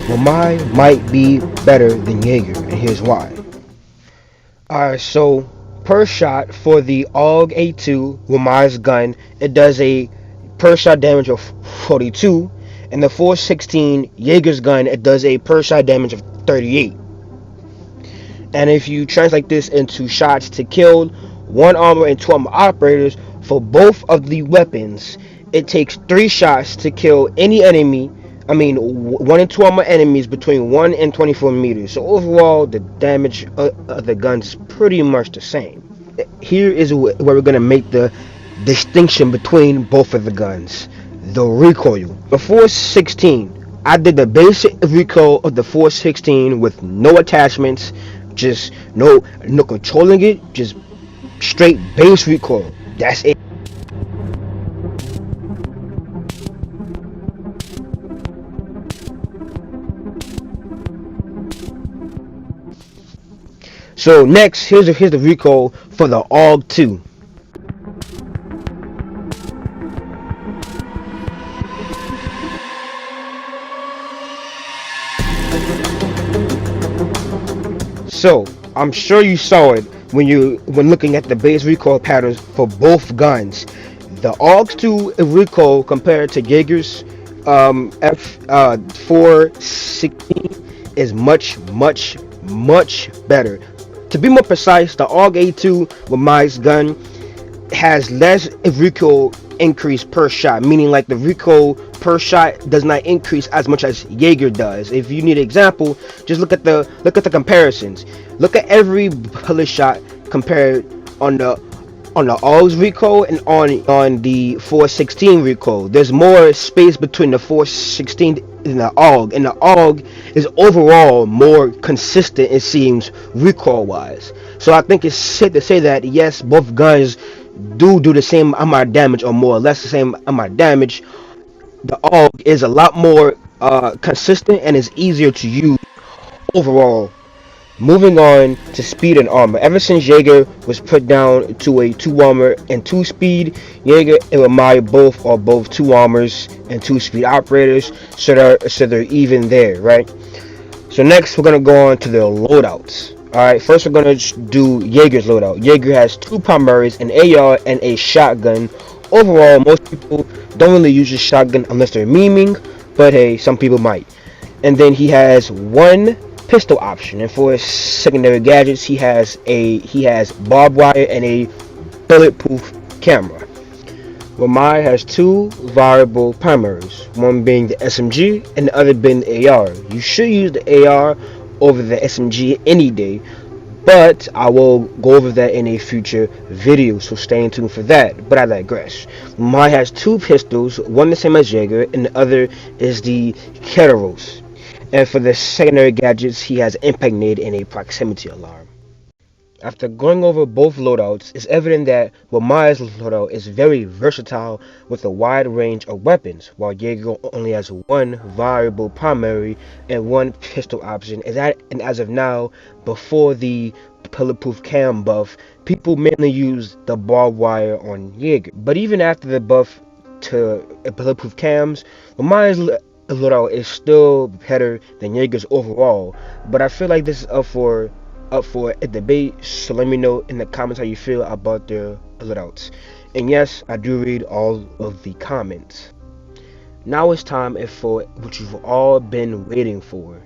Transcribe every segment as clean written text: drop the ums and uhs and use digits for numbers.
Wamai might be better than Jaeger, and here's why. Alright, so per shot for the AUG A2 Wamai's gun, it does a per shot damage of 42, and the 416 Jaeger's gun, it does a per shot damage of 38. And if you translate this into shots to kill one armor and two armor operators for both of the weapons, it takes 3 shots to kill any enemy. I mean, 1 and 2 armor enemies between 1 and 24 meters. So overall, the damage of the gun's pretty much the same. Here is where we're gonna make the distinction between both of the guns: the recoil. The 416, I did the basic recoil of the 416 with no attachments, just no controlling it, just straight base recoil. That's it. So next, here's the recoil for the AUG 2. So I'm sure you saw it when looking at the base recoil patterns for both guns. The AUG 2 recoil compared to Jaeger's F 416 is much better. To be more precise, the AUG A2 Wamai's gun has less recoil increase per shot, meaning like the recoil per shot does not increase as much as Jaeger does. If you need an example, just look at the comparisons. Look at every bullet shot compared on the AUG's recoil and on the 416 recoil. There's more space between the 416 and the AUG, and the AUG is overall more consistent, it seems, recoil wise. So I think it's safe to say that yes, both guns do the same amount of damage, or more or less the same amount of damage. The AUG is a lot more consistent and is easier to use overall. Moving on to speed and armor. Ever since Jaeger was put down to a 2 armor and 2 speed, Jaeger and Wamai are both 2 armors and 2 speed operators, so they're even there, right? So next we're gonna go on to the loadouts. Alright, first we're gonna do Jaeger's loadout. Jaeger has 2 primaries, an AR and a shotgun. Overall, most people don't really use a shotgun unless they're memeing, but hey, some people might. And then he has 1 pistol option, and for his secondary gadgets he has barbed wire and a bulletproof camera. Wamai has 2 variable primaries, one being the SMG and the other being the AR. You should use the AR over the SMG any day, but I will go over that in a future video, so stay tuned for that. But I digress. Wamai has 2 pistols, one the same as Jaeger and the other is the Keteros. And for the secondary gadgets, he has impact nade and a proximity alarm. After going over both loadouts, it's evident that Wamai's loadout is very versatile with a wide range of weapons, while Jaeger only has 1 variable primary and 1 pistol option. And as of now, before the bulletproof cam buff, people mainly use the barbed wire on Jaeger. But even after the buff to bulletproof cams, Wamai's loadout is still better than Jaeger's overall. But I feel like this is up for a debate, so let me know in the comments how you feel about their loadouts. And yes, I do read all of the comments. Now it's time for what you've all been waiting for.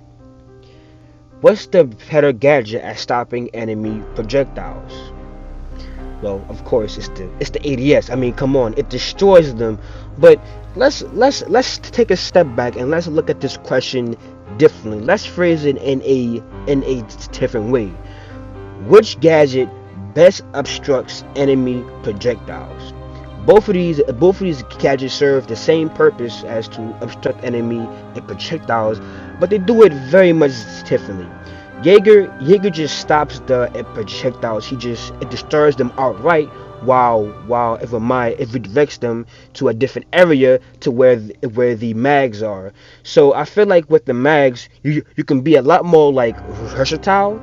What's the better gadget at stopping enemy projectiles? Well, of course, it's the ADS. I mean, come on, it destroys them. But let's take a step back and let's look at this question differently. Let's phrase it in a different way. Which gadget best obstructs enemy projectiles? Both of these gadgets serve the same purpose as to obstruct enemy projectiles, but they do it very much differently. Jaeger just stops the projectiles. It destroys them outright, while if it redirects them to a different area to where the mags are. So I feel like with the mags, you can be a lot more like versatile,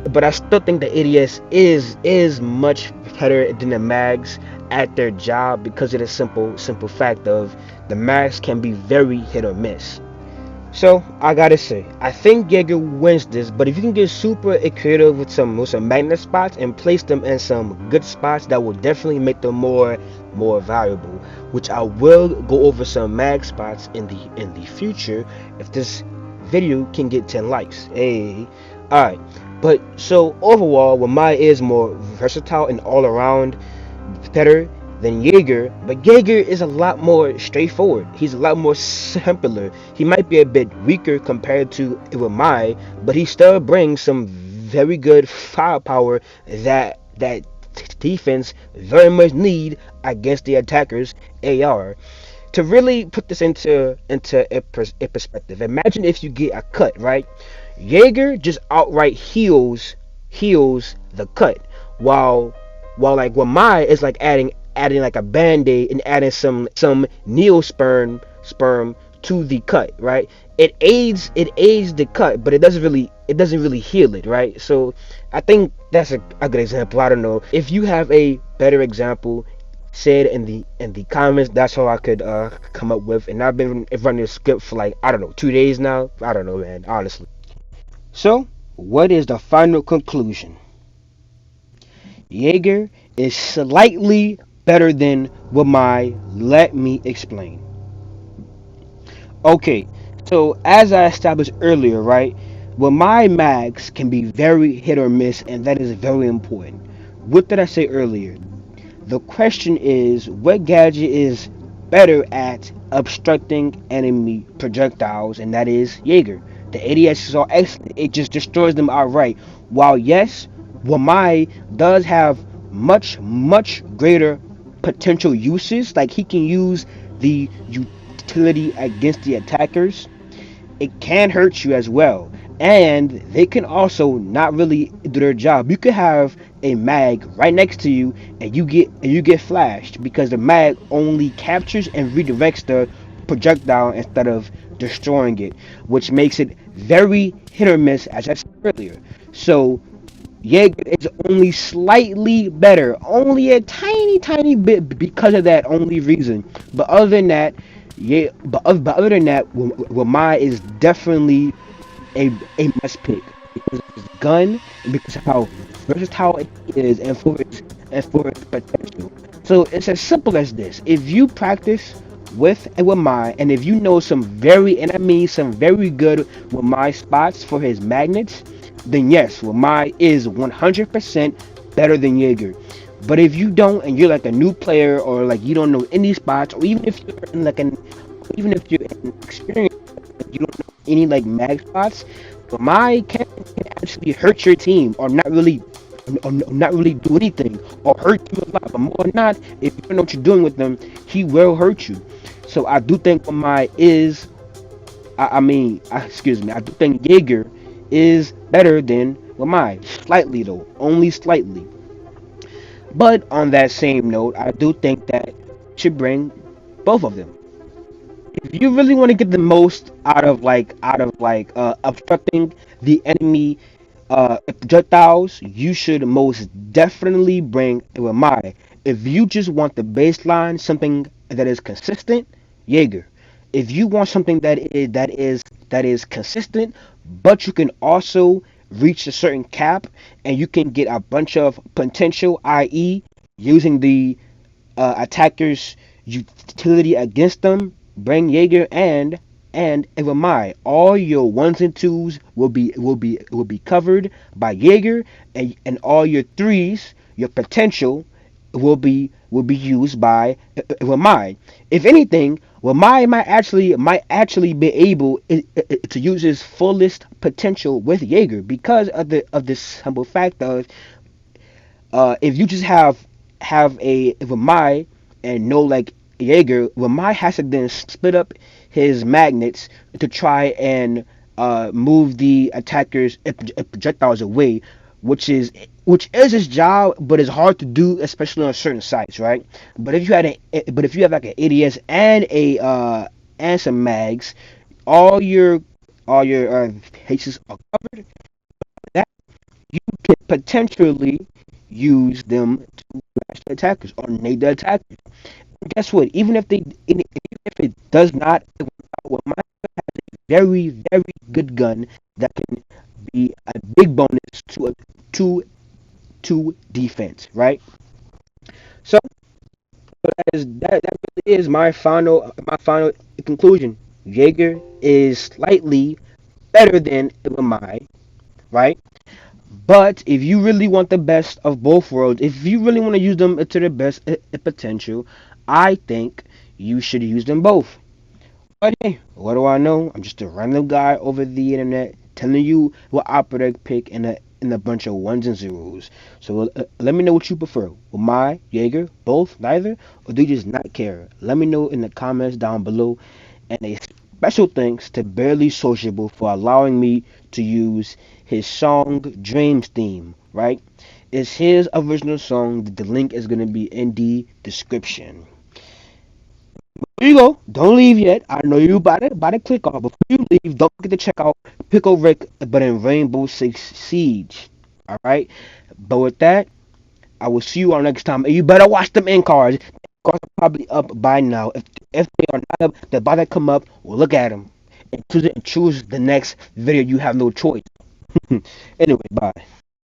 but I still think the ADS is much better than the mags at their job, because of the simple fact of the mags can be very hit or miss. So I gotta say, I think Jaeger wins this, but if you can get super creative with some magnet spots and place them in some good spots, that will definitely make them more valuable. Which I will go over some mag spots in the future if this video can get 10 likes. Hey, all right. But so overall, Wamai is more versatile and all around better than Jaeger, but Jaeger is a lot more straightforward. He's a lot more simpler. He might be a bit weaker compared to Wamai, but he still brings some very good firepower that defense very much need against the attacker's AR. To really put this into a perspective, imagine if you get a cut, right? Jaeger just outright heals the cut, while like Wamai is like adding like a band-aid and adding some neosperm to the cut, right? It aids the cut, but it doesn't really heal it, right? So I think that's a good example. I don't know if you have a better example, say it in the comments. That's how I could come up with. And I've been running the script for like, I don't know, 2 days now. I don't know, man, honestly. So what is the final conclusion? Jaeger is slightly better than Wamai. Let me explain. Okay, so as I established earlier, right, Wamai mags can be very hit or miss, and that is very important. What did I say earlier? The question is, what gadget is better at obstructing enemy projectiles, and that is Jaeger. The ADS are excellent. It just destroys them outright. While yes, Wamai does have much greater potential uses. Like he can use the utility against the attackers. It can hurt you as well. And they can also not really do their job. You could have a mag right next to you and you get flashed because the mag only captures and redirects the projectile instead of destroying it, which makes it very hit or miss as I said earlier. So Jaeger is only slightly better, only a tiny bit because of that only reason. But other than that, yeah, but other than that, Wamai is definitely a must pick because of his gun and because of how versatile it is and for its potential. So it's as simple as this: if you practice with a Wamai, and if you know and I mean some very good Wamai spots for his magnets, then yes, Wamai is 100% better than Jaeger. But if you don't, and you're like a new player, or like you don't know any spots, or even if you're in experience, you don't know any like mag spots, Wamai can actually hurt your team, or not really do anything, or hurt you a lot. But more than not, if you don't know what you're doing with them, he will hurt you. So I do think Wamai is, excuse me, I do think Jaeger is better than Wamai. Slightly though, only slightly. But on that same note, I do think that you should bring both of them. If you really want to get the most out of obstructing the enemy projectiles, you should most definitely bring a Wamai. If you just want the baseline, something that is consistent, Jaeger. If you want something that is consistent, but you can also reach a certain cap and you can get a bunch of potential, i.e., using the attacker's utility against them, bring Jaeger and Evamai. All your ones and twos will be covered by Jaeger, and all your threes, your potential, will be used by Wamai. If anything, Wamai might actually be able to use his fullest potential with Jaeger because of this simple fact of if you just have a Wamai and no like Jaeger, Wamai has to then split up his magnets to try and move the attacker's projectiles away, which is his job, but it's hard to do, especially on certain sites, right? But if you have like an ADS and some mags, all your cases are covered. That you can potentially use them to match the attackers or nade the attackers. And guess what? Even if it does not, what very, very good gun that can be a big bonus to a two defense, right? So that really is my final conclusion. Jaeger is slightly better than Wamai, right? But if you really want the best of both worlds, if you really want to use them to their best potential, I think you should use them both. But hey, what do I know? I'm just a random guy over the internet telling you what opera to pick in a bunch of ones and zeros. So let me know what you prefer. With my Jaeger, both, neither, or do you just not care? Let me know in the comments down below. And a special thanks to Barely Sociable for allowing me to use his song Dreams theme, right? It's his original song. The link is going to be in the description. Here you go. Don't leave yet. I know you about to click off. Before you leave, don't forget to check out Pickle Rick, but in Rainbow Six Siege. All right. But with that, I will see you all next time. And you better watch them end cards. Cards are probably up by now. If they are not up, they're about to come up. Well, look at them and choose the next video. You have no choice. Anyway, bye.